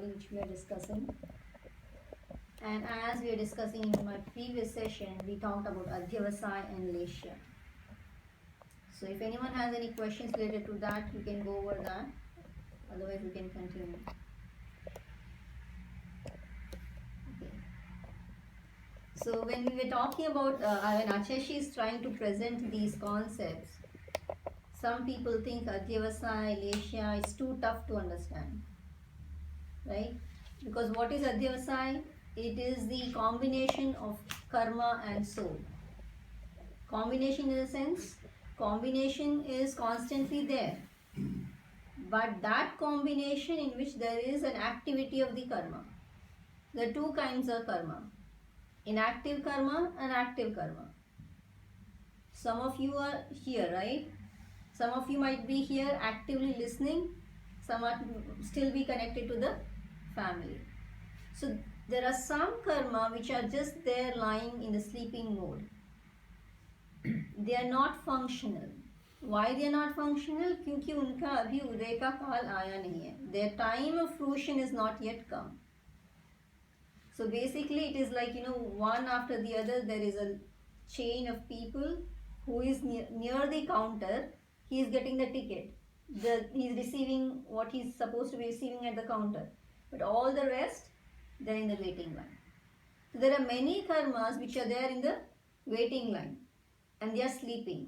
Pali which we are discussing. And as we are discussing in my previous session, we talked about Adhyavasai and Leshya. So if anyone has any questions related to that, you can go over that. Otherwise, we can continue. Okay. So when we were talking about, when Acheshi is trying to present these concepts, some people think Adhyavasai, Leshya is too tough to understand. Right? Because what is Adhyavasai? It is the combination of karma and soul. Combination in a sense, combination is constantly there. But that combination in which there is an activity of the karma. There are two kinds of karma. Inactive karma and active karma. Some of you are here, right? Some of you might be here actively listening. Some might still be connected to the family. So there are some karma which are just there lying in the sleeping mode. They are not functional. Why they are not functional? क्योंकि उनका अभी उदय का काल आया नहीं है. Their time of fruition is not yet come. So basically it is like, one after the other there is a chain of people who is near the counter. He is getting the ticket. He is receiving what he is supposed to be receiving at the counter. But all the rest, they are in the waiting line. So there are many karmas which are there in the waiting line. And they are sleeping.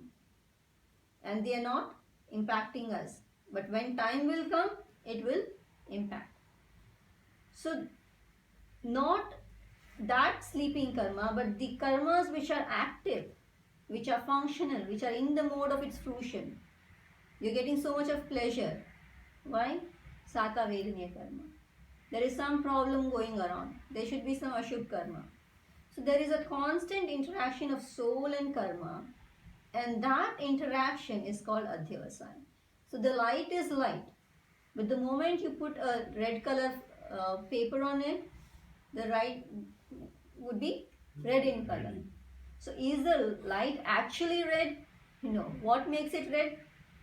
And they are not impacting us. But when time will come, it will impact. So not that sleeping karma, but the karmas which are active, which are functional, which are in the mode of its fruition. You're getting so much of pleasure. Why? Saka Vedaniya karma. There is some problem going around. There should be some Ashubh karma. So there is a constant interaction of soul and karma, and that interaction is called Adhyavasai. So the light is light, but the moment you put a red color paper on it, the light would be red in color. So is the light actually red? No. What makes it red?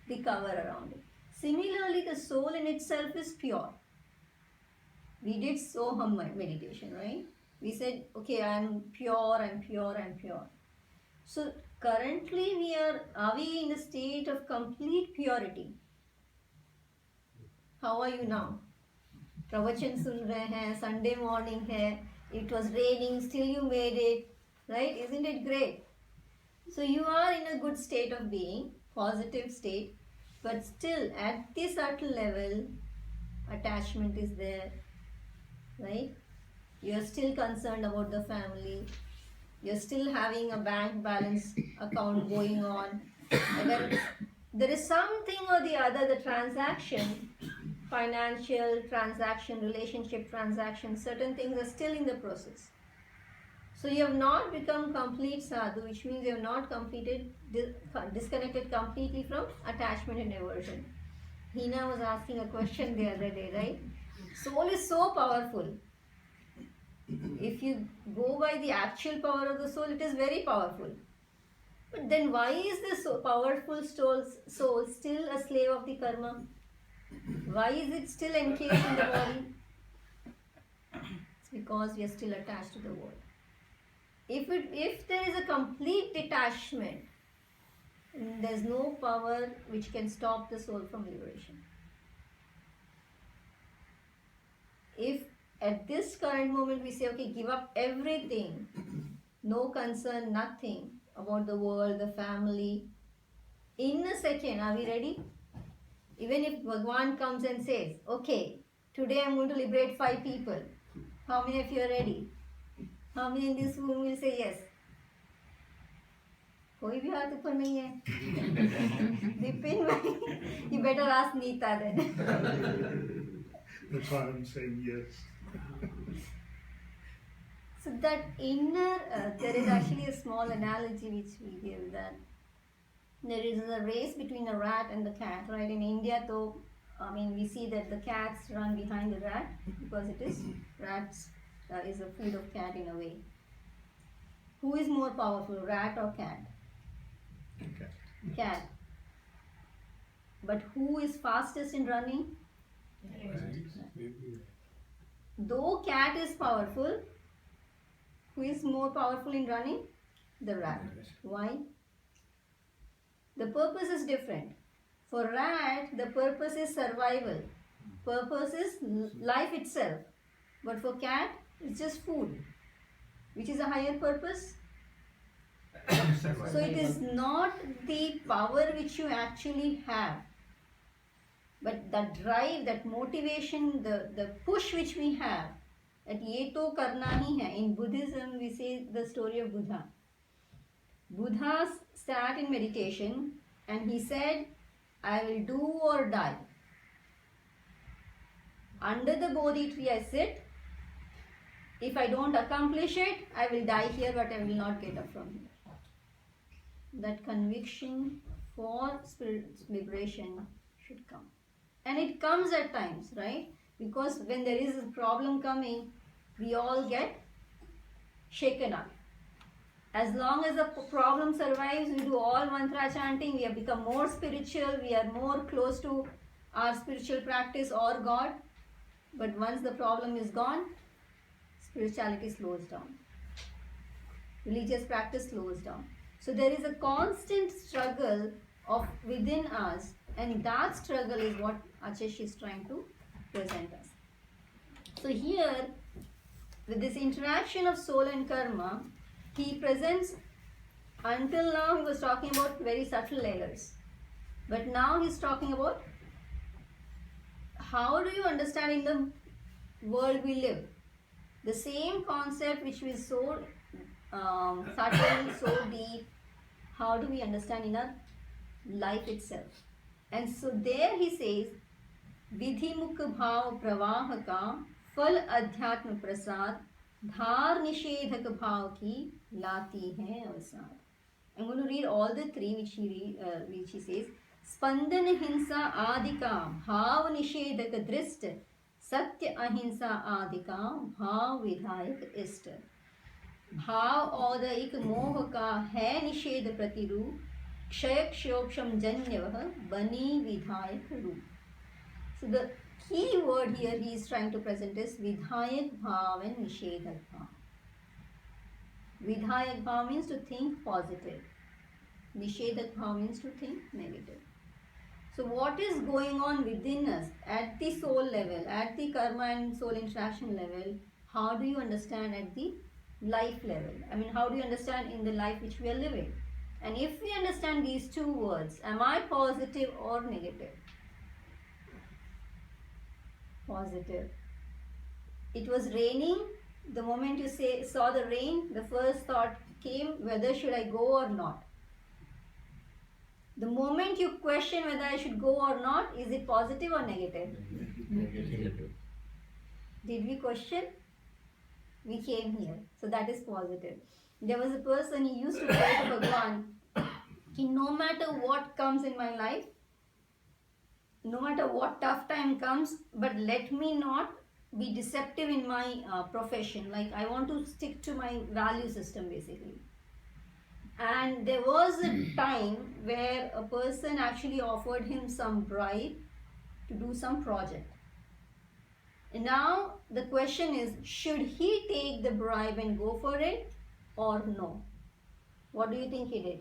The cover around it. Similarly, the soul in itself is pure. We did Soham meditation, right? We said, okay, I am pure, I am pure, I am pure. So currently are we in a state of complete purity? How are you now? Pravachan sun rahe hain, Sunday morning hai, it was raining, still you made it, right? Isn't it great? So you are in a good state of being, positive state, but still at the subtle level, attachment is there, right? You are still concerned about the family. You're still having a bank balance account going on. And there is something or the other, the transaction, financial transaction, relationship transaction, certain things are still in the process. So you have not become complete sadhu, which means you have not disconnected completely from attachment and aversion. Hina was asking a question the other day, right? Soul is so powerful. If you go by the actual power of the soul, it is very powerful. But then why is this so powerful soul still a slave of the karma? Why is it still encased in the body? It's because we are still attached to the world. If there is a complete detachment, there is no power which can stop the soul from liberation. If at this current moment we say, okay, give up everything, no concern, nothing about the world, the family, in a second, are we ready? Even if Bhagwan comes and says, okay, today I am going to liberate 5 people, how many of you are ready? How many in this room will say yes? कोई भी हाथ ऊपर नहीं है. Bipin bhai, you better ask Neeta then. That's why I'm saying yes. So that inner, there is actually a small analogy which we give that there is a race between a rat and the cat, right? In India, though, we see that the cats run behind the rat because it is rats is the food of cat in a way. Who is more powerful, rat or cat? Okay. Cat. But who is fastest in running? though cat is powerful, who is more powerful in running? The rat. Why? The purpose is different. For rat, the purpose is survival. Purpose is life itself. But for cat, it's just food. Which is a higher purpose? So it is not the power which you actually have, but that drive, that motivation, the push which we have, that ye to karna hi hai. In Buddhism, we say the story of Buddha. Buddha sat in meditation and he said, I will do or die. Under the Bodhi tree I sit. If I don't accomplish it, I will die here, but I will not get up from here. That conviction for spirit's liberation should come. And it comes at times, right? Because when there is a problem coming, we all get shaken up. As long as the problem survives, we do all mantra chanting, we have become more spiritual, we are more close to our spiritual practice or God. But once the problem is gone, spirituality slows down. Religious practice slows down. So there is a constant struggle of within us, and that struggle is what Achesh is trying to present us. So here, with this interaction of soul and karma, he presents, until now he was talking about very subtle layers. But now he's talking about how do you understand in the world we live. The same concept which is so subtle, so deep, how do we understand in our life itself? And so there he says, विधिमुख भाव प्रवाह का फल अध्यात्म प्रसाद धार निषेधक भाव की लाती है अवसाद. I'm going to read all the three which he says. स्पंदन हिंसा आदिका भाव निषेधक दृष्ट सत्य अहिंसा आदिका भाव विधायक इष्ट. भाव औदयिक मोह का है निषेध प्रतिरूप क्षय क्षोक्षम जन्यवः बनी विधायक रूप. So the key word here he is trying to present is Vidhayak Bhav and Nishedhak Bhav. Vidhayak Bhav means to think positive. Nishedhak Bhav means to think negative. So what is going on within us at the soul level, at the karma and soul interaction level, how do you understand at the life level? I mean, how do you understand in the life which we are living? And if we understand these two words, am I positive or negative? Positive. It was raining. The moment you saw the rain, the first thought came, whether should I go or not. The moment you question whether I should go or not, is it positive or negative? Negative. Did we question? We came here. So that is positive. There was a person, he used to pray to Bhagwan, no matter what comes in my life, no matter what tough time comes, but let me not be deceptive in my profession. Like, I want to stick to my value system basically. And there was a time where a person actually offered him some bribe to do some project. And now the question is, should he take the bribe and go for it or no? What do you think he did?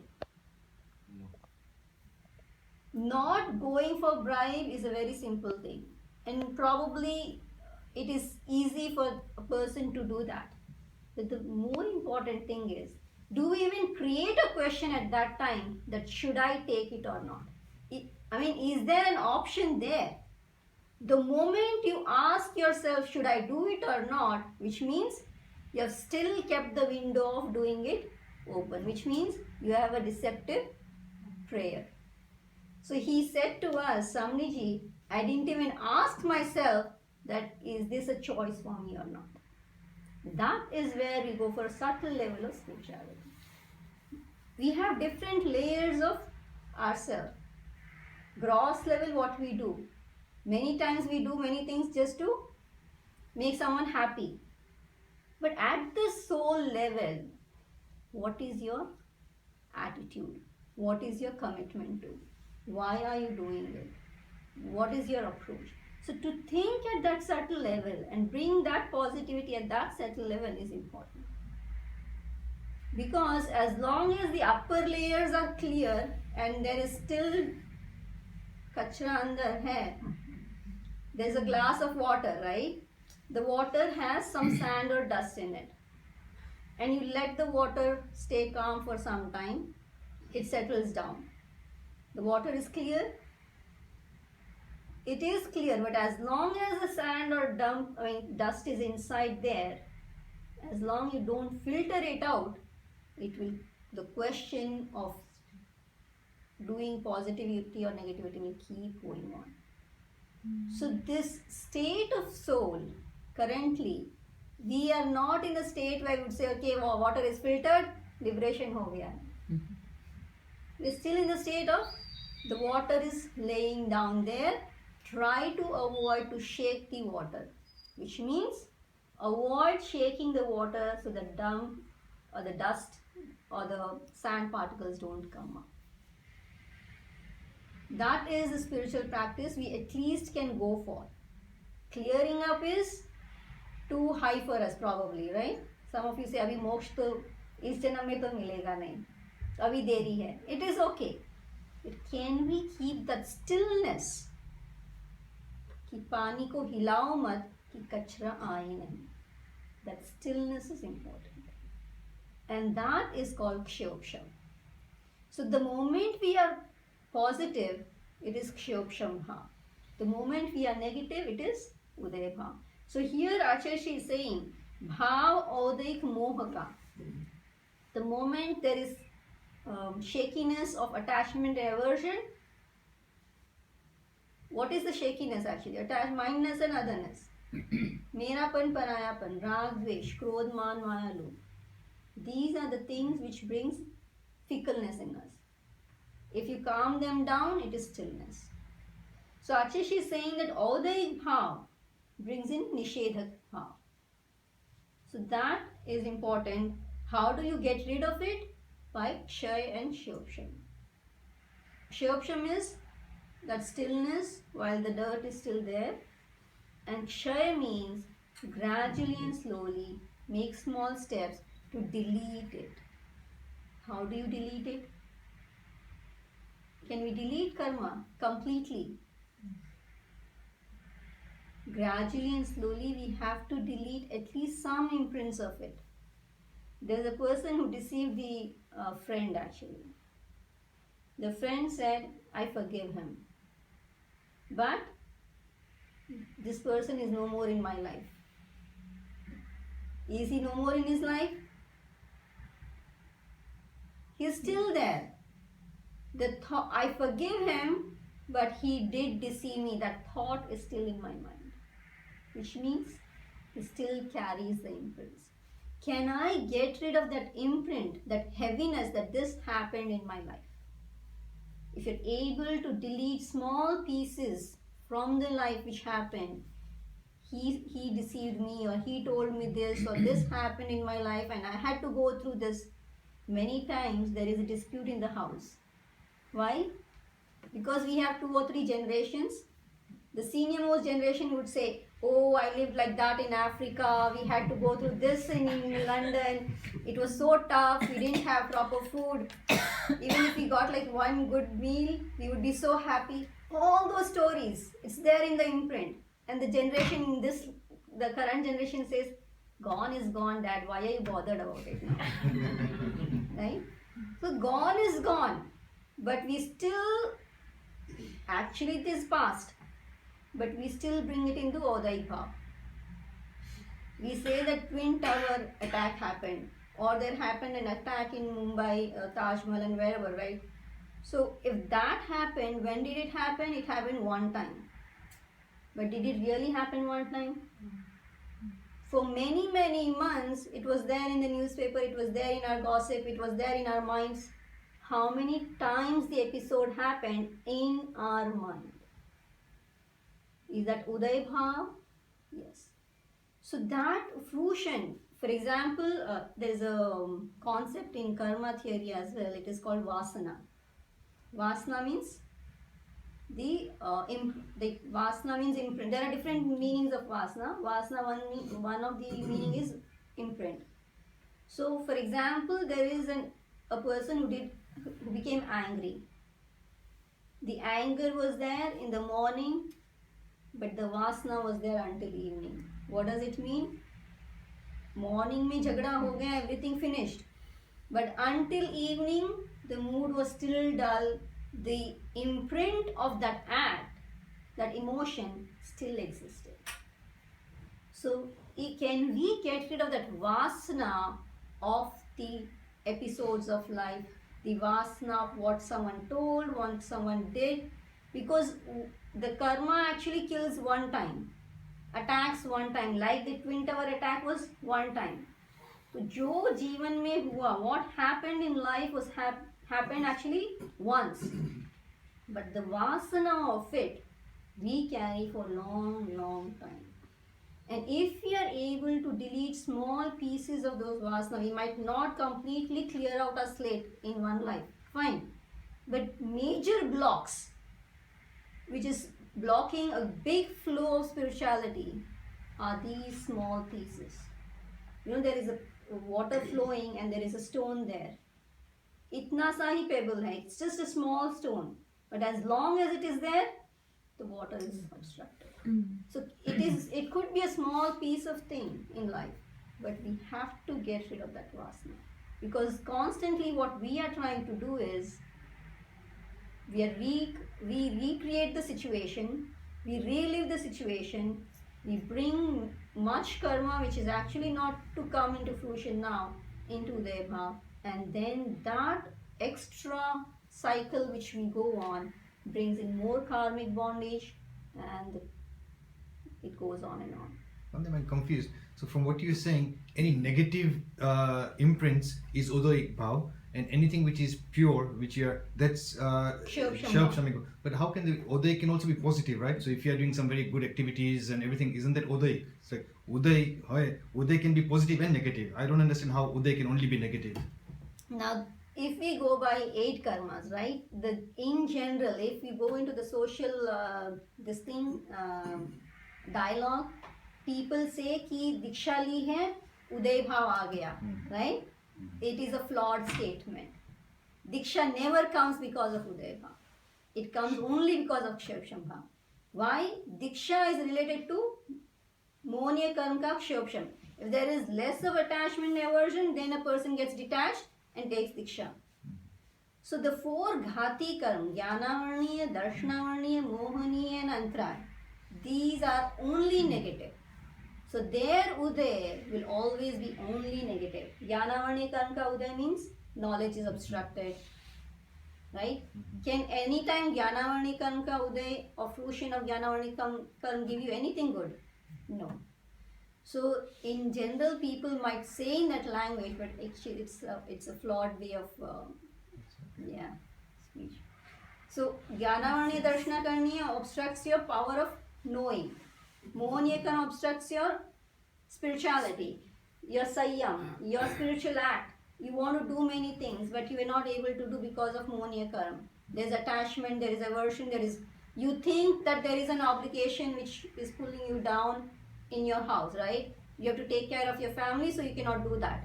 Not going for bribe is a very simple thing, and probably it is easy for a person to do that. But the more important thing is, do we even create a question at that time that should I take it or not? I mean, is there an option there? The moment you ask yourself, should I do it or not, which means you have still kept the window of doing it open, which means you have a deceptive prayer. So he said to us, Samniji, I didn't even ask myself that is this a choice for me or not. That is where we go for a subtle level of spirituality. We have different layers of ourselves. Gross level, what we do. Many times we do many things just to make someone happy. But at the soul level, what is your attitude? What is your commitment to? Why are you doing it? What is your approach? So to think at that subtle level and bring that positivity at that subtle level is important. Because as long as the upper layers are clear and there is still kachra andar hai, there's a glass of water, right? The water has some sand or dust in it. And you let the water stay calm for some time, it settles down. The water is clear. It is clear, but as long as the sand or dust is inside there, as long you don't filter it out, it will, the question of doing positivity or negativity will keep going on. So this state of soul, currently, we are not in a state where we would say, okay, water is filtered, liberation ho gaya. We're still in the state of the water is laying down there. Try to avoid to shake the water, which means avoid shaking the water so the dump or the dust or the sand particles don't come up. That is the spiritual practice we at least can go for. Clearing up is too high for us probably, right? Some of you say, abhi moksha to is janam mein to milega nahi. Abhi deri hai. It is okay. But can we keep that stillness? कि पानी को हिलाओ मत कि कचरा आए नहीं. That stillness is important. And that is called Kshopsham. So the moment we are positive, it is Kshopshamha. The moment we are negative, it is Udayabha. So here Acharya is saying, Bhav Audaik Mohaka. The moment there is shakiness of attachment and aversion, what is the shakiness actually? Mindness and otherness. Merapan, Parayapan, Rag, Dvesh, Krodh, Man, Maya, Lobh. These are the things which brings fickleness in us. If you calm them down, it is stillness. So Acharya is saying that Audaik Bhav brings in Nishedhak Bhav. So that is important. How do you get rid of it? By Kshay and Kshopsham. Kshopsham is that stillness while the dirt is still there, and Kshay means gradually and slowly make small steps to delete it. How do you delete it? Can we delete karma completely? Gradually and slowly we have to delete at least some imprints of it. There's a person who deceived the friend actually. The friend said, I forgive him. But this person is no more in my life. Is he no more in his life? He is still there. I forgive him, but he did deceive me. That thought is still in my mind. Which means he still carries the imprints. Can I get rid of that imprint, that heaviness that this happened in my life? If you're able to delete small pieces from the life which happened, he deceived me, or he told me this, or this happened in my life and I had to go through this. Many times there is a dispute in the house. Why? Because we have 2 or 3 generations. The senior most generation would say, oh, I lived like that in Africa, we had to go through this in London, it was so tough, we didn't have proper food. Even if we got like one good meal, we would be so happy. All those stories, it's there in the imprint. And the generation in this, the current generation says, gone is gone, Dad, why are you bothered about it now? Right? So gone is gone. But we still, actually it is past. But we still bring it into Audaik Bhav. We say that Twin Tower attack happened, or there happened an attack in Mumbai, Taj Mahal and wherever, right? So if that happened, when did it happen? It happened one time. But did it really happen one time? For many, many months, it was there in the newspaper, it was there in our gossip, it was there in our minds. How many times the episode happened in our mind? Is that Uday Bhav? Yes. So that fruition, for example, there is a concept in karma theory as well. It is called Vasana. Vasana means the vasana means imprint. There are different meanings of vasana. Vasana, one of the meaning is imprint. So, for example, there is a person who became angry. The anger was there in the morning, but the vasana was there until evening. What does it mean? Morning में झगड़ा हो गया, everything finished. But until evening, the mood was still dull. The imprint of that act, that emotion, still existed. So, can we get rid of that vasana of the episodes of life, the vasana of what someone told, what someone did? Because the karma actually kills one time, attacks one time, like the Twin Tower attack was one time. तो जो जीवन में हुआ, what happened in life was happened actually once, but the vasana of it we carry for long time. And if we are able to delete small pieces of those vasana, we might not completely clear out our slate in one life, fine, but major blocks which is blocking a big flow of spirituality are these small pieces. There is a water flowing and there is a stone there. Itna sa hi pebble hai, it's just a small stone, but as long as it is there, the water is obstructed. So it could be a small piece of thing in life, but we have to get rid of that vasana, because constantly what we are trying to do is we recreate the situation, we relive the situation, we bring much karma which is actually not to come into fruition now into Udaya Bhav, and then that extra cycle which we go on brings in more karmic bondage, and it goes on and on. I'm confused. So from what you're saying, any negative imprints is Udaya Bhav, and anything which is pure, which that's Shamika. But how can the Uday can also be positive, right? So if you are doing some very good activities and everything, isn't that Uday? So Uday can be positive and negative. I don't understand how Uday can only be negative. Now, if we go by 8 karmas, right? In general, if we go into the social dialogue, people say कि दीक्षा ली है, उदय भाव आ गया, right? It is a flawed statement. Diksha never comes because of Udaya Bhav. It comes only because of Kshayopsham Bhav. Why? Diksha is related to Mohniya Karma ka Kshayopsham. If there is less of attachment and aversion, then a person gets detached and takes Diksha. So the 4 Ghati Karma, Jnanavarniya, Darshanavarniya, Mohaniya and Antray, these are only negative. So their Uday will always be only negative. Jnanavarniya Karma ka Uday means knowledge is obstructed, right? Can anytime Jnanavarniya Karma ka Uday or fruition of Jnanavarniya Karma give you anything good? No. So in general, people might say in that language, but actually it's a flawed way of speech. So Jnanavarniya Darshana Karniya obstructs your power of knowing. Mohaniya Karma obstructs your spirituality, your Sayyam, your spiritual act. You want to do many things, but you are not able to do because of Mohaniya Karma. There is attachment, there is aversion, you think that there is an obligation which is pulling you down in your house, right? You have to take care of your family, so you cannot do that.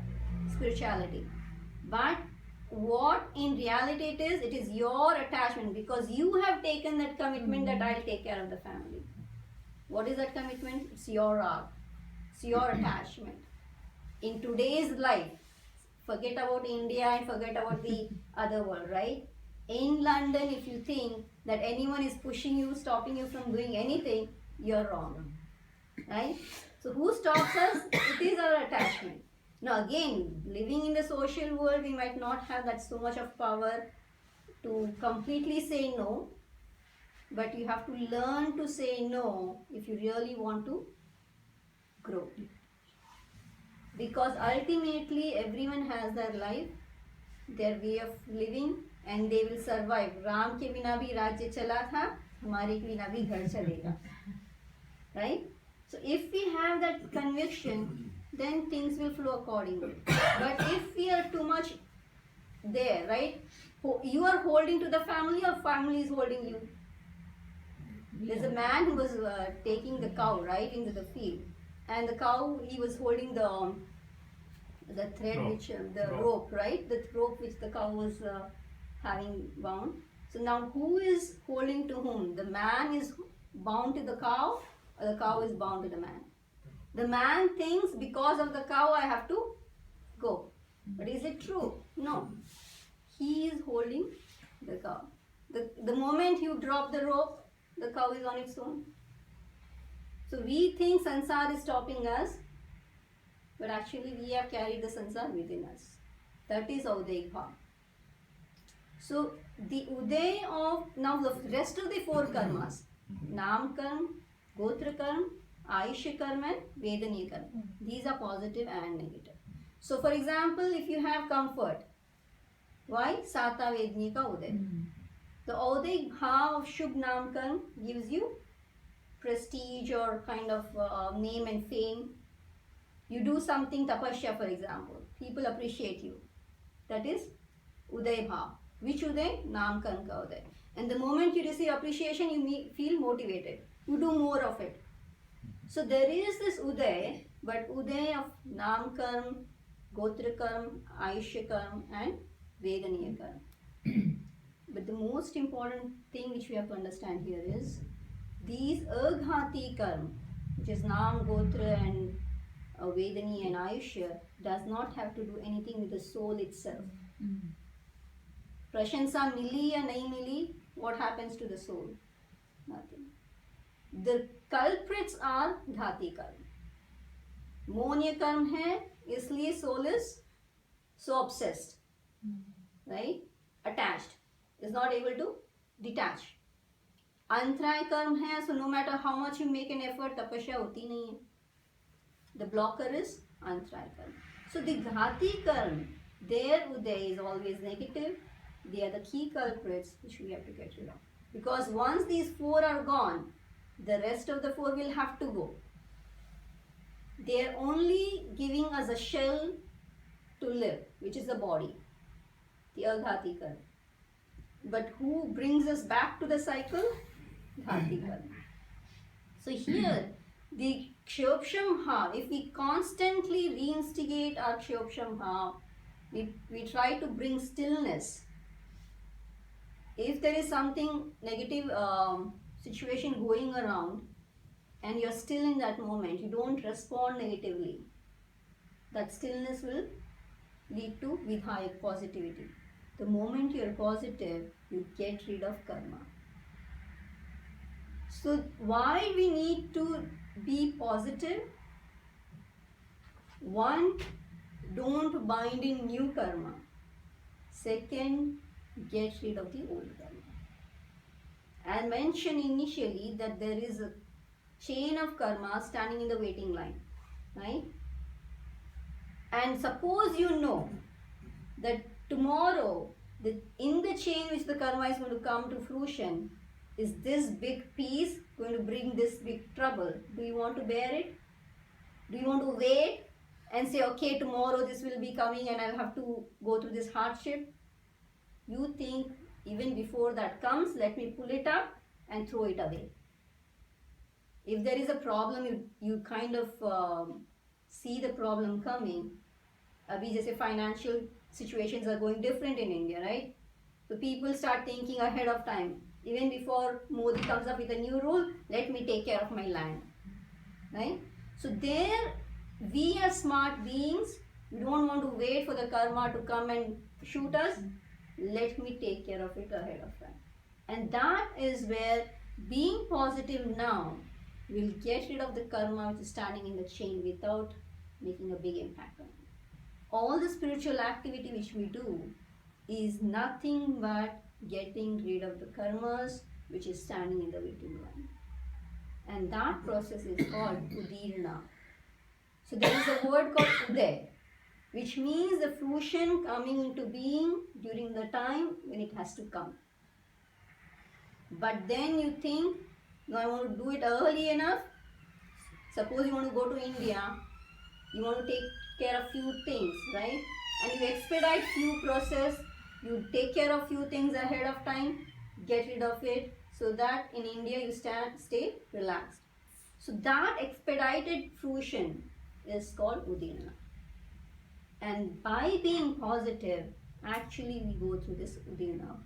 Spirituality. But what in reality it is your attachment, because you have taken that commitment that I'll take care of the family. What is that commitment? It's your rag. It's your attachment. In today's life, forget about India and forget about the other world, right? In London, if you think that anyone is pushing you, stopping you from doing anything, you're wrong, right? So who stops us? It is our attachment. Now again, living in the social world, we might not have that so much of power to completely say no, but you have to learn to say no if you really want to grow. Because ultimately everyone has their life, their way of living, and they will survive. Ram के बिना भी राज्य चला था, हमारे के बिना भी घर चलेगा. Right? So if we have that conviction, then things will flow accordingly. But if we are too much there, right? You are holding to the family or family is holding you? There's a man who was taking the cow right into the field, and the cow, he was holding the thread, Rope. which the rope, right? The rope which the cow was having bound. So now, who is holding to whom? The man is bound to the cow, or the cow is bound to the man? The man thinks because of the cow I have to go. But is it true? No. He is holding the cow. The moment you drop the rope, the cow is on its own. So we think sansar is stopping us, but actually we have carried the sansar within us. That is Uday Bhav. So the Uday of, now the rest of the four karmas, Nam Karma, Gotra Karma, Aishya Karma and Vedaniya Karma. These are positive and negative. So for example, if you have comfort, why? Sata Vedaniya ka Uday. The Uday Bhav of Shubh Nam Karma gives you prestige or kind of name and fame. You do something, tapasya for example, people appreciate you. That is Uday Bhav. Which Uday? Nam Karma ka Uday. And the moment you receive appreciation, you feel motivated. You do more of it. So there is this Uday, but Uday of Nam Karma, Gotra Karma, Aishya Karma and Vedaniya Karma. But the most important thing which we have to understand here is these Aghati Karma, which is Nam, Gotra and Vedaniya and Aishya, does not have to do anything with the soul itself. Prashansa mili ya nahi mili, what happens to the soul? Nothing. The culprits are Dhati Karma. Monya Karma hai, isliye soul is so obsessed, right? Attached, is not able to detach. Antray Karma hai, so no matter how much you make an effort, tapasya hoti nahi hai. The blocker is Antray Karma. So the Ghati Karma, their Uday is always negative. They are the key culprits which we have to get rid of. Because once these four are gone, the rest of the four will have to go. They are only giving us a shell to live, which is the body, the Aghati Karma. But who brings us back to the cycle? Dhati Karma. So here, the Kshopsham Bhav, if we constantly reinstigate our Kshopsham Bhav, we try to bring stillness. If there is something negative situation going around and you're still in that moment, you don't respond negatively, that stillness will lead to Vidhayak positivity. The moment you're positive, you get rid of karma. So why we need to be positive? One, don't bind in new karma. Second, get rid of the old karma. I mentioned initially that there is a chain of karma standing in the waiting line, right? And suppose you know that tomorrow, in the chain which the karma is going to come to fruition, is this big piece going to bring this big trouble? Do you want to bear it? Do you want to wait and say, okay, tomorrow this will be coming and I'll have to go through this hardship? You think, even before that comes, let me pull it up and throw it away. If there is a problem, you kind of see the problem coming. Abhi jaise financial situations are going different in India, right? So people start thinking ahead of time. Even before Modi comes up with a new rule, let me take care of my land, right? So there, we as smart beings, we don't want to wait for the karma to come and shoot us. Let me take care of it ahead of time. And that is where being positive now will get rid of the karma which is standing in the chain without making a big impact on it. All the spiritual activity which we do is nothing but getting rid of the karmas which is standing in the waiting line. And that process is called Udirna. So there is a word called Uday, which means the fruition coming into being during the time when it has to come. But then you think, no, I want to do it early enough. Suppose you want to go to India, you want to take care of few things, right? And you expedite few process, you take care of few things ahead of time, get rid of it so that in India you stay relaxed. So that expedited fruition is called Udina. And by being positive, actually we go through this Udina.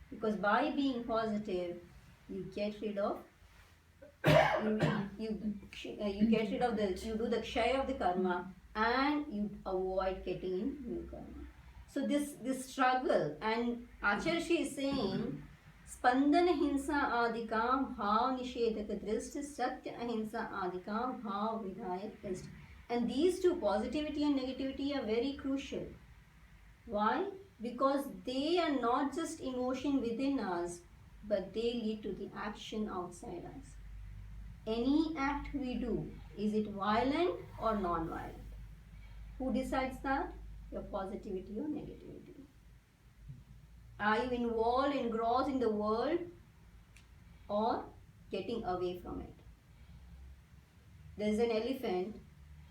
Because by being positive, you get rid of you get rid of you do the kshaya of the karma, and you avoid getting in new karma. So this struggle, and Acharya is saying Spandana hinsa adikam bhav nishedaka drishti satya ahinsa adikam bhav vidhayak drishti. And these two, positivity and negativity, are very crucial. Why? Because they are not just emotion within us, but they lead to the action outside us. Any act we do, is it violent or non-violent? Who decides that? Your positivity or negativity. Are you involved, engrossed in the world, or getting away from it? There is an elephant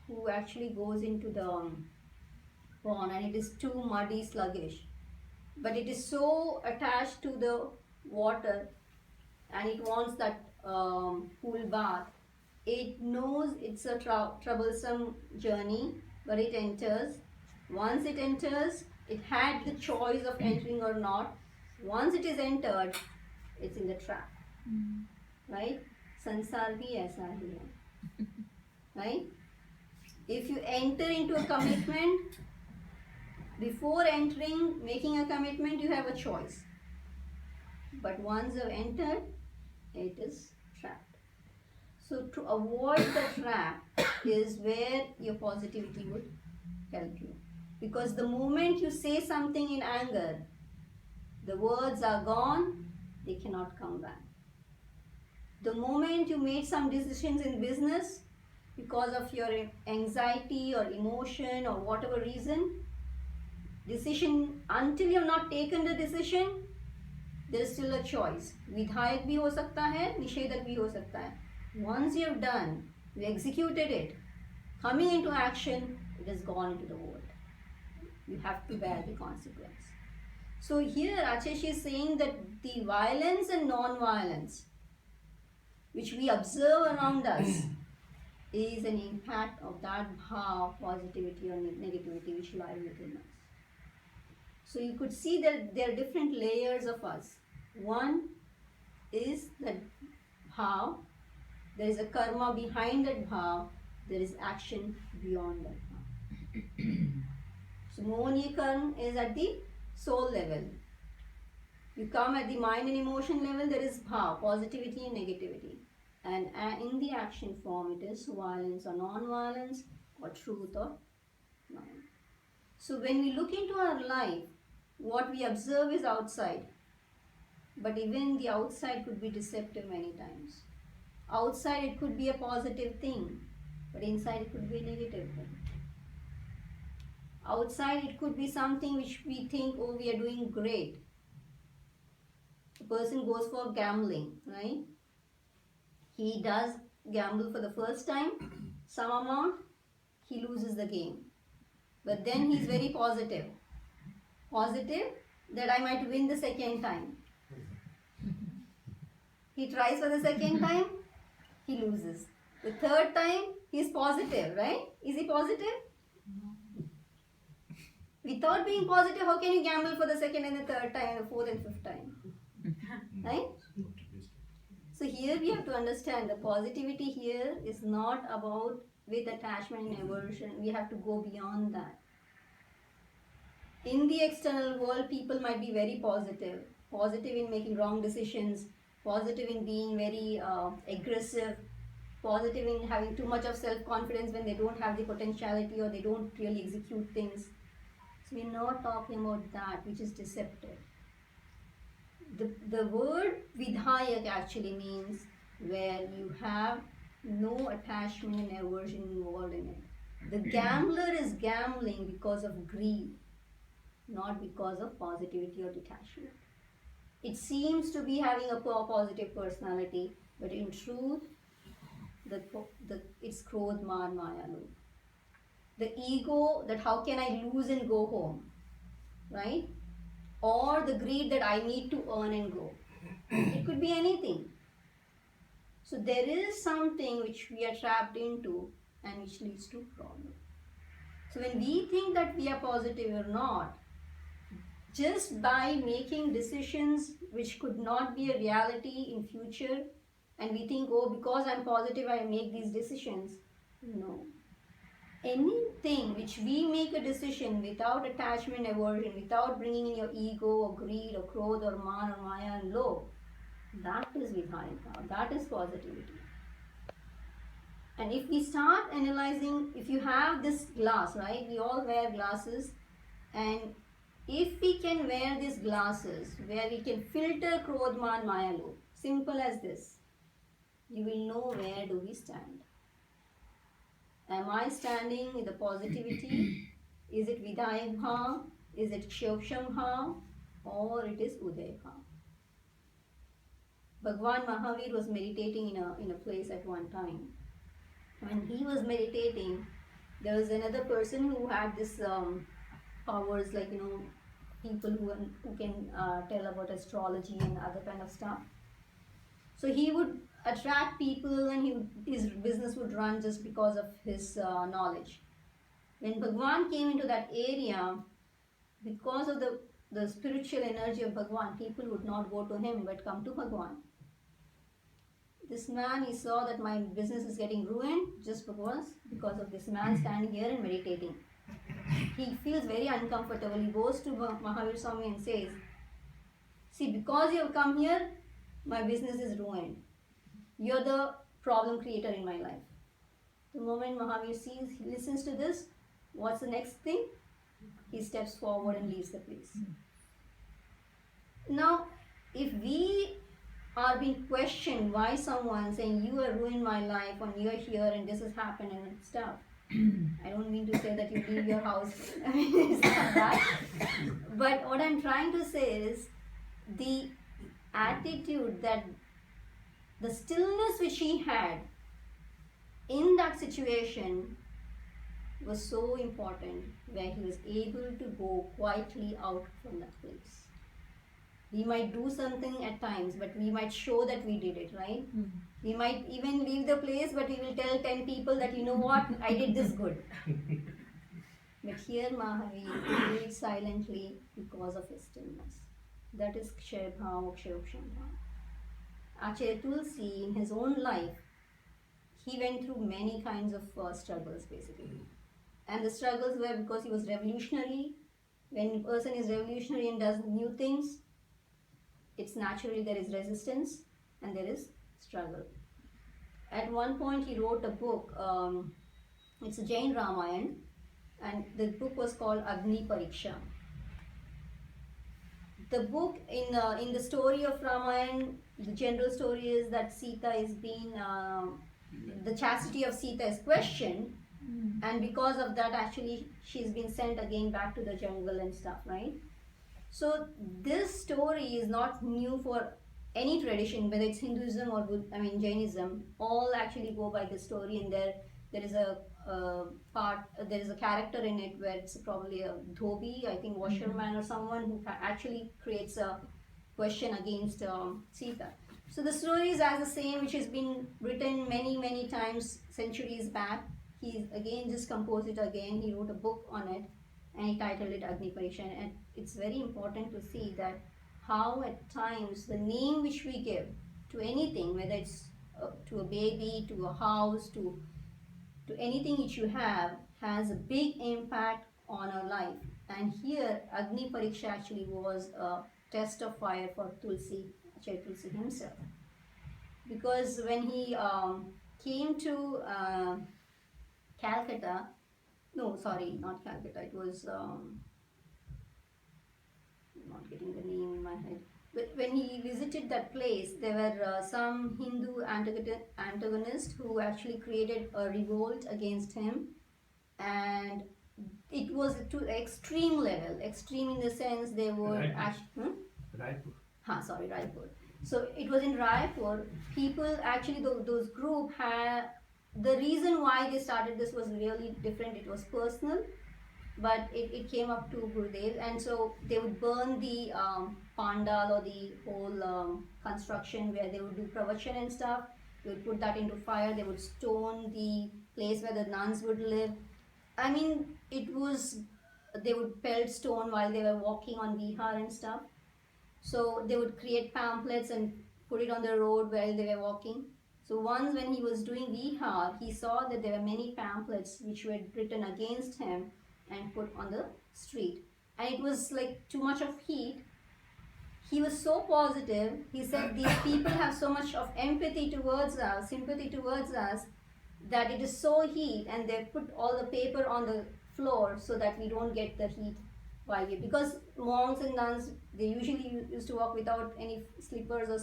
who actually goes into the pond, and it is too muddy, sluggish. But it is so attached to the water, and it wants that cool bath. It knows it's a troublesome journey, but it enters. Once it enters, it had the choice of entering or not. Once it is entered, it's in the trap. Right? Sansar bhi aisa hi hai. Right? If you enter into a commitment, before entering, making a commitment, you have a choice. But once you've entered, it is trapped. So to avoid the trap is where your positivity would help you. Because the moment you say something in anger, the words are gone, they cannot come back. The moment you made some decisions in business, because of your anxiety or emotion or whatever reason, decision, until you have not taken the decision, there is still a choice. Vidhayak bhi ho sakta hai, nishedak bhi ho sakta hai. Once you have done, you executed it, coming into action, it has gone into the world. You have to bear the consequence. So here Acharya is saying that the violence and non-violence which we observe around us is an impact of that bhav, positivity or negativity which lie within us. So you could see that there are different layers of us. One is that bhav, there is a karma behind that bhav, there is action beyond that bhav. So Mohonya karma is at the soul level. You come at the mind and emotion level, there is bhav, positivity and negativity. And in the action form, it is violence or non-violence, or truth or non. So when we look into our life, what we observe is outside. But even the outside could be deceptive many times. Outside it could be a positive thing, but inside it could be a negative thing. Outside it could be something which we think, oh, we are doing great. The person goes for gambling, right? He does gamble for the first time, some amount, he loses the game. But then he's very positive. Positive that I might win the second time. He tries for the second time, he loses. The third time, he's positive, right? Is he positive? Without being positive, how can you gamble for the second and the third time and the fourth and fifth time? Right? So here we have to understand the positivity here is not about with attachment and aversion. We have to go beyond that. In the external world, people might be very positive. Positive in making wrong decisions. Positive in being very aggressive. Positive in having too much of self-confidence when they don't have the potentiality or they don't really execute things. So we're not talking about that, which is deceptive. The word vidhayak actually means where you have no attachment and aversion involved in it. The gambler is gambling because of greed, not because of positivity or detachment. It seems to be having a positive personality, but in truth, it's krodh, man, maya, lobh. The ego, that how can I lose and go home, right? Or the greed that I need to earn and go. It could be anything. So there is something which we are trapped into and which leads to problem. So when we think that we are positive or not, just by making decisions which could not be a reality in future, and we think, oh, because I'm positive I make these decisions. No. Anything which we make a decision without attachment, aversion, without bringing in your ego or greed or krodh or man or maya and low, that is vidhayika, that is positivity. And if we start analyzing, if you have this glass, right, we all wear glasses, and if we can wear these glasses where we can filter krodh, man, maya, low, simple as this, you will know where do we stand. Am I standing in the positivity? Is it Vidayak Bhav? Is it Kshoksham Bhav? Or it is Uday Bhav? Bhagwan Mahavir was meditating in a place at one time. When he was meditating, there was another person who had this powers, like, people who can tell about astrology and other kind of stuff. So he would attract people, and his business would run just because of his knowledge. When Bhagwan came into that area, because of the spiritual energy of Bhagwan, people would not go to him but come to Bhagwan. This man, he saw that my business is getting ruined just because of this man standing here and meditating. He feels very uncomfortable. He goes to Mahavir Swami and says, see, because you have come here, my business is ruined. You're the problem creator in my life. The moment Mahavir sees, he listens to this, what's the next thing? He steps forward and leaves the place. Now, if we are being questioned why someone saying, you have ruined my life, and you're here and this has happened and stuff, I don't mean to say that you leave your house. I mean, it's not that. But what I'm trying to say is the attitude, that the stillness which he had in that situation was so important, where he was able to go quietly out from that place. We might do something at times, but we might show that we did it, right? Mm-hmm. We might even leave the place, but we will tell 10 people that, you know what, I did this good. But here Mahavir did it silently because of his stillness. That is Kshay Bhav, Kshoksham Bhav. Acharya Tulsi, in his own life, he went through many kinds of struggles, basically. And the struggles were because he was revolutionary. When a person is revolutionary and does new things, it's naturally there is resistance and there is struggle. At one point he wrote a book, it's a Jain Ramayana, and the book was called Agni Pariksha. The book, in the story of Ramayana, the general story is that Sita is being, the chastity of Sita is questioned, and because of that actually she's been sent again back to the jungle and stuff, right? So this story is not new for any tradition, whether it's Hinduism or Jainism. All actually go by this story, and there is a there is a character in it where it's probably a dhobi, I think washerman or someone who actually creates a question against Sita. So the story is as the same, which has been written many times, centuries back. He again just composed it again. He wrote a book on it, and he titled it Agni Pariksha. And it's very important to see that how at times the name which we give to anything, whether it's to a baby, to a house, to anything which you have, has a big impact on our life. And here Agni Pariksha actually was a test of fire for Tulsi, Acharya Tulsi himself. Because when he came to Calcutta, no, sorry, not Calcutta, it was, not getting the name in my head. But when he visited that place, there were some Hindu antagonists who actually created a revolt against him, and it was to extreme level. Extreme in the sense they were Raipur. So it was in Raipur. People actually, those group had, the reason why they started this was really different. It was personal, but it came up to Gurudev, and so they would burn the pandal or the whole construction where they would do pravachan and stuff. They would put that into fire. They would stone the place where the nuns would live. I mean, it was, they would pelt stone while they were walking on Vihar and stuff. So they would create pamphlets and put it on the road while they were walking. So once when he was doing Vihar, he saw that there were many pamphlets which were written against him and put on the street. And it was like too much of heat. He was so positive. He said these people have so much of empathy towards us, sympathy towards us, that it is so heat, and they put all the paper on the floor so that we don't get the heat while we, because monks and nuns, they usually used to walk without any slippers or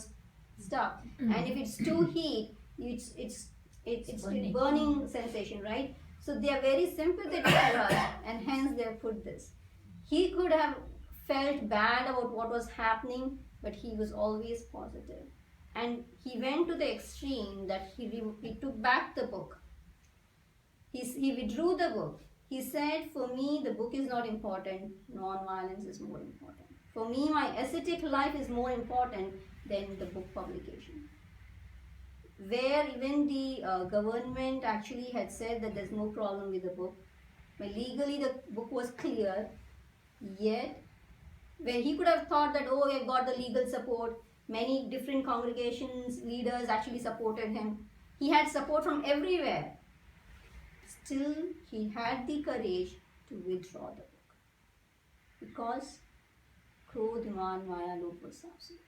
stuff, and if it's too heat, it's burning sensation, right? So they are very sympathetic to us, and hence they have put this. He could have felt bad about what was happening, but he was always positive. And he went to the extreme that he took back the book. He withdrew the book. He said, for me, the book is not important, non-violence is more important. For me, my ascetic life is more important than the book publication. Where even the government actually had said that there's no problem with the book. But legally the book was clear, yet where he could have thought that, oh, I've got the legal support, many different congregations, leaders actually supported him. He had support from everywhere. Still, he had the courage to withdraw the book. Because Krodh, Man, Maya, Lobh was absent.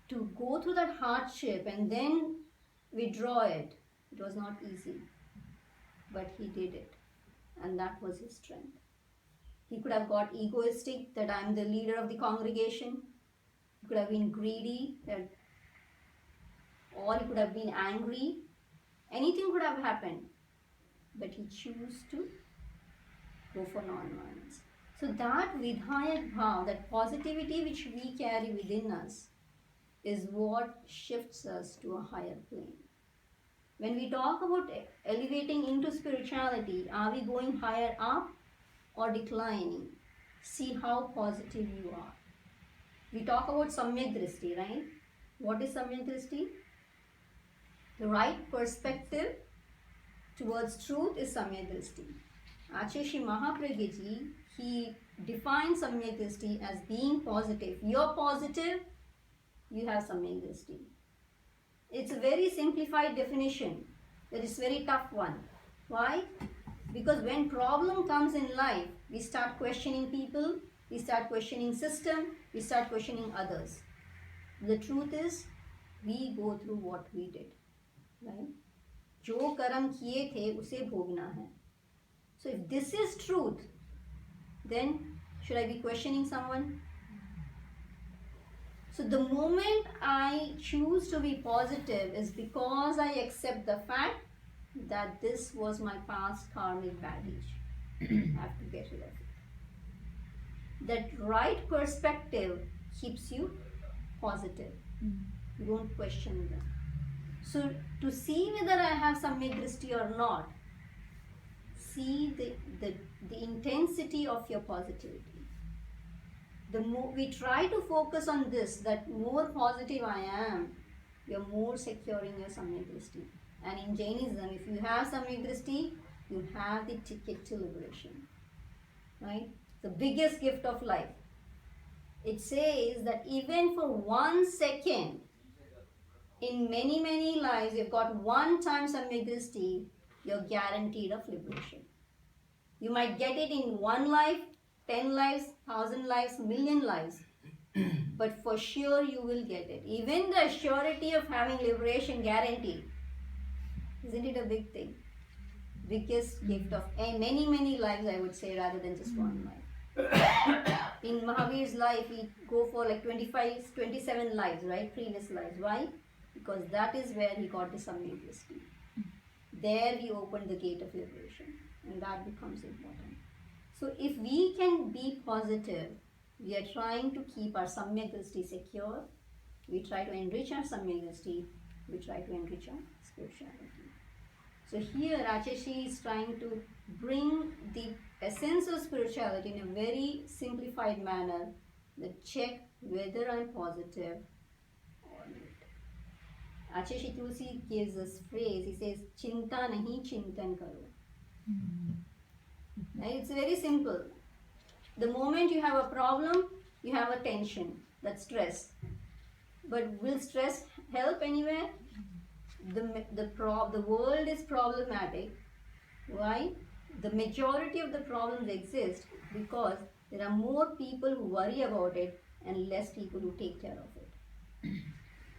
To go through that hardship and then withdraw it, it was not easy. But he did it. And that was his strength. He could have got egoistic, that I'm the leader of the congregation. He could have been greedy, or he could have been angry. Anything could have happened. But he chose to go for non-violence. So that Vidhayak Bhav, that positivity which we carry within us, is what shifts us to a higher plane. When we talk about elevating into spirituality, are we going higher up or declining? See how positive you are. We talk about Samyak Drishti, right? What is Samyak Drishti? The right perspective towards truth is Samyak Drishti. Acharya Sri Mahapragya Ji, he defines Samyak Drishti as being positive. You're positive, you have Samyak Drishti. It's a very simplified definition. That is a very tough one. Why? Because when problem comes in life, we start questioning people, we start questioning system, we start questioning others. The truth is, we go through what we did. Right? जो कर्म किए थे उसे भोगना है. So if this is truth, then should I be questioning someone? So the moment I choose to be positive is because I accept the fact that this was my past karmic baggage. I have to get rid of it. That right perspective keeps you positive. You don't question them. So to see whether I have Samyak Drishti or not, see the intensity of your positivity. The more we try to focus on this, that more positive I am, you're more secure in your Samyak Drishti. And in Jainism, if you have Samyak Drishti, you have the ticket to liberation. Right? The biggest gift of life. It says that even for 1 second, in many, many lives, you've got one time Samyak Drishti, you're guaranteed of liberation. You might get it in 1 life, 10 lives, 1,000 lives, million lives. But for sure you will get it. Even the surety of having liberation guaranteed. Isn't it a big thing? Biggest gift of many, many lives, I would say, rather than just 1 life. In Mahavir's life, we go for like 25, 27 lives, right? Previous lives. Why? Because that is where he got the Samyak Drishti. There he opened the gate of liberation. And that becomes important. So if we can be positive, we are trying to keep our Samyak Drishti secure. We try to enrich our Samyak Drishti. We try to enrich our spirituality. So here Rajeshi is trying to bring the essence of spirituality in a very simplified manner, that check whether I'm positive or not. Achashi Tulsi gives this phrase, he says, Chinta nahi chintan karo. Right? It's very simple. The moment you have a problem, you have a tension, that's stress. But will stress help anywhere? The world is problematic. Why? The majority of the problems exist because there are more people who worry about it and less people who take care of it.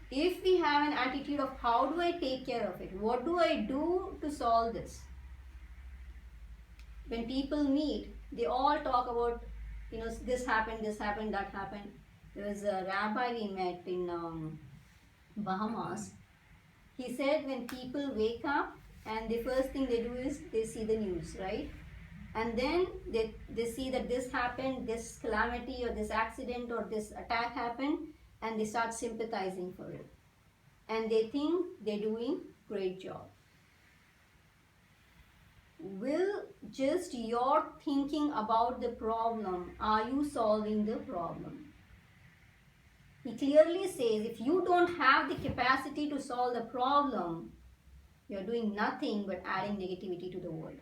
If we have an attitude of how do I take care of it, what do I do to solve this? When people meet, they all talk about, this happened, that happened. There was a rabbi we met in Bahamas. He said when people wake up and the first thing they do is they see the news, right? And then they see that this happened, this calamity or this accident or this attack happened, and they start sympathizing for it. And they think they're doing great job. Will just your thinking about the problem, are you solving the problem? He clearly says if you don't have the capacity to solve the problem, you're doing nothing but adding negativity to the world.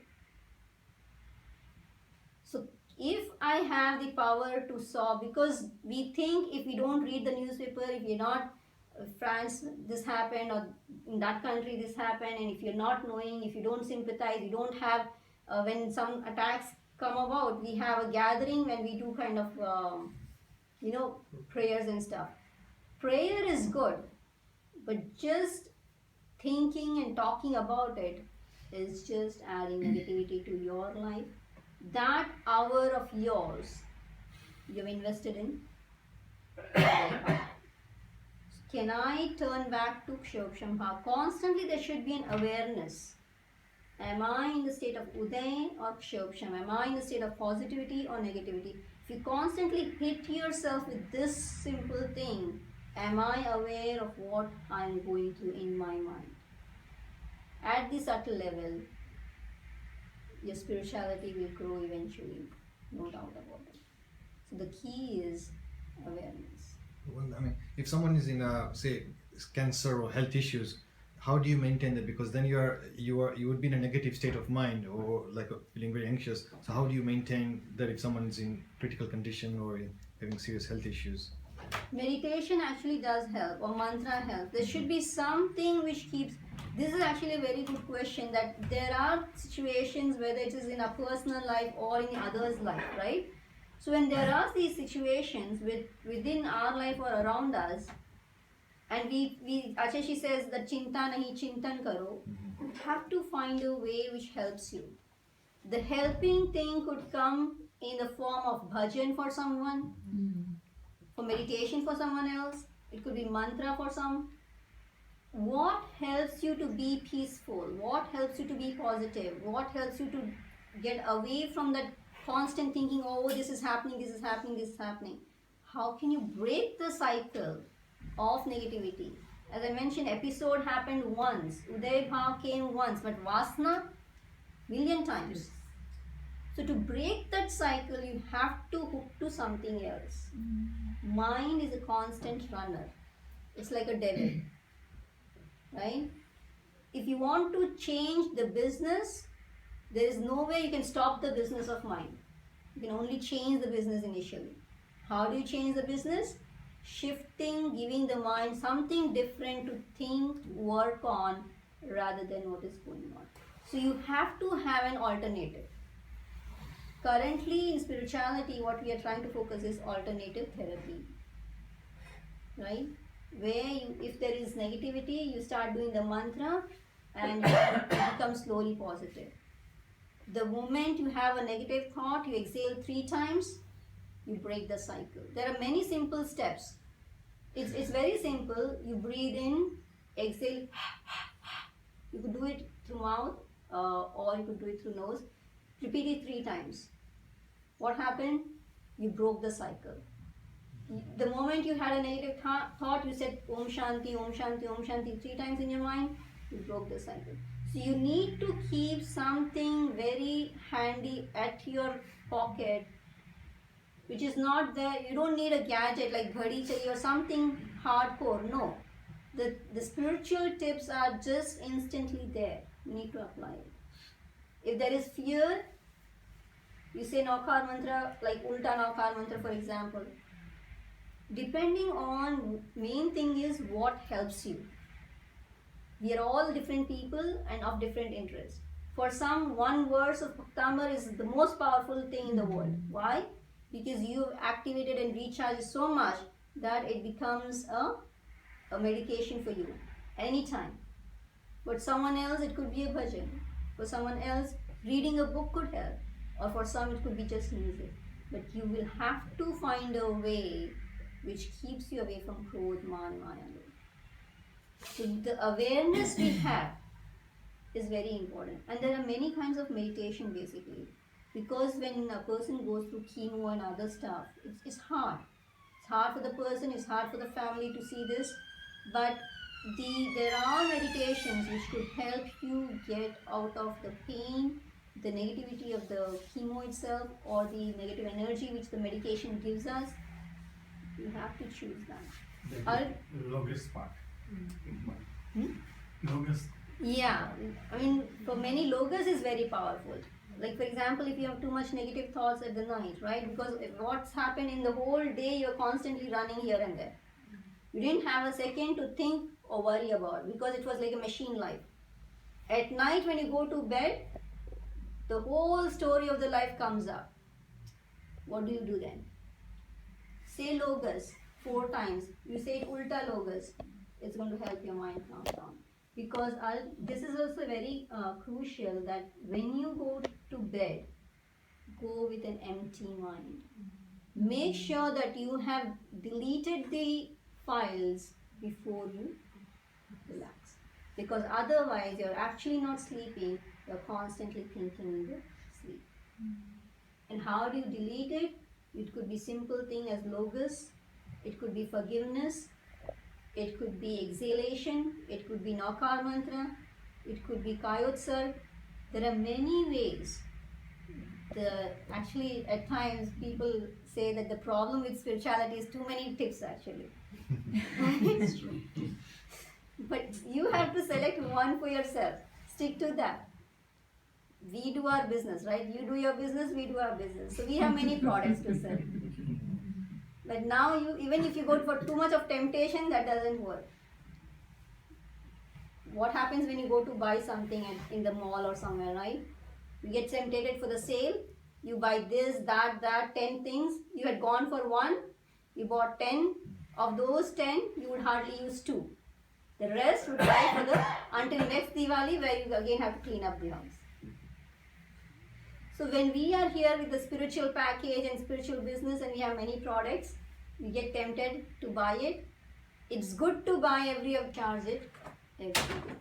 So if I have the power to solve, because we think if we don't read the newspaper, if you're not France this happened, or in that country this happened, and if you're not knowing, if you don't sympathize, you don't have, when some attacks come about, we have a gathering when we do kind of, prayers and stuff. Prayer is good, but just thinking and talking about it is just adding negativity to your life. That hour of yours, you've invested in. Can I turn back to Kshobshambha? Constantly there should be an awareness. Am I in the state of Uday or Kshobsham? Am I in the state of positivity or negativity? If you constantly hit yourself with this simple thing, am I aware of what I'm going through in my mind? At the subtle level, your spirituality will grow eventually, no doubt about it. So the key is awareness. Well, I mean, if someone is in say cancer or health issues, how do you maintain that? Because then you would be in a negative state of mind or like feeling very anxious. So how do you maintain that if someone is in critical condition or having serious health issues? Meditation actually does help, or mantra helps. There should be something which keeps. This is actually a very good question, that there are situations, whether it is in a personal life or in others' life, right? So when there are these situations within our life or around us, and we Achashi says that chinta nahi chintan karo, you have to find a way which helps you. The helping thing could come in the form of bhajan for someone, for meditation for someone else, it could be mantra for some. What helps you to be peaceful? What helps you to be positive? What helps you to get away from that constant thinking, oh, this is happening, this is happening, this is happening? How can you break the cycle of negativity? As I mentioned, episode happened once, Uday Bhav came once, but Vasana, million times. So to break that cycle, you have to hook to something else. Mind is a constant runner. It's like a devil, right? If you want to change the business, there is no way you can stop the business of mind. You can only change the business initially. How do you change the business? Shifting, giving the mind something different to think, work on, rather than what is going on. So you have to have an alternative. Currently in spirituality, what we are trying to focus is alternative therapy, right? Where if there is negativity, you start doing the mantra and you become slowly positive. The moment you have a negative thought, you exhale 3 times, you break the cycle. There are many simple steps. It's very simple. You breathe in, exhale. You could do it through mouth or you could do it through nose. Repeat it 3 times. What happened? You broke the cycle. The moment you had a negative thought, you said Om Shanti, Om Shanti, Om Shanti 3 times in your mind, you broke the cycle. So you need to keep something very handy at your pocket, which is not there. You don't need a gadget like ghadi chahiye or something hardcore. No, the spiritual tips are just instantly there. You need to apply it. If there is fear, you say Naukar mantra, like Ulta Naukar mantra for example. Depending on, main thing is what helps you. We are all different people and of different interests. For some, one verse of Bhaktamar is the most powerful thing in the world. Why? Because you've activated and recharged so much that it becomes a medication for you anytime. But someone else, it could be a bhajan. For someone else, reading a book could help. Or for some, it could be just music. But you will have to find a way which keeps you away from Krodh, Man, Maya. So the awareness we have is very important. And there are many kinds of meditation basically. Because when a person goes through chemo and other stuff, it's hard. It's hard for the person, it's hard for the family to see this. But there are meditations which could help you get out of the pain, the negativity of the chemo itself, or the negative energy which the medication gives us. You have to choose that. Logos part. Hmm? Logos. Yeah, I mean, for many, logos is very powerful. Like, for example, if you have too much negative thoughts at the night, right? Because what's happened in the whole day, you're constantly running here and there. You didn't have a second to think or worry about because it was like a machine life. At night, when you go to bed, the whole story of the life comes up. What do you do then? Say logos 4 times. You say it ulta logos. It's going to help your mind calm down. Because this is also very crucial that when you go to bed, go with an empty mind. Make sure that you have deleted the files before you relax. Because otherwise, you're actually not sleeping, you're constantly thinking in your sleep. And how do you delete it? It could be simple thing as logos, it could be forgiveness, it could be exhalation, it could be Naukar mantra, it could be Kayotsar. There are many ways. Actually, at times people say that the problem with spirituality is too many tips actually. But you have to select one for yourself. Stick to that. We do our business, right? You do your business, we do our business. So we have many products to sell. But now, even if you go for too much of temptation, that doesn't work. What happens when you go to buy something in the mall or somewhere, right? You get tempted for the sale. You buy this, that, 10 things. You had gone for one. You bought 10. Of those 10, you would hardly use 2. The rest would buy for until next Diwali, where you again have to clean up the house. So when we are here with the spiritual package and spiritual business and we have many products, we get tempted to buy it. It's good to buy every year, charge it every day.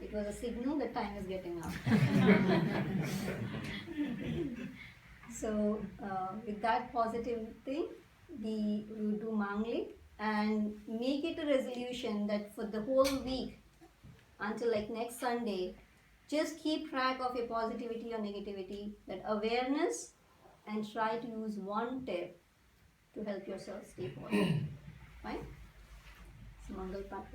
It was a signal that time is getting up. So with that positive thing, we will do Manglik and make it a resolution that for the whole week until like next Sunday, just keep track of your positivity or negativity, that awareness, and try to use one tip to help yourself stay positive. Fine? So Mangal Path.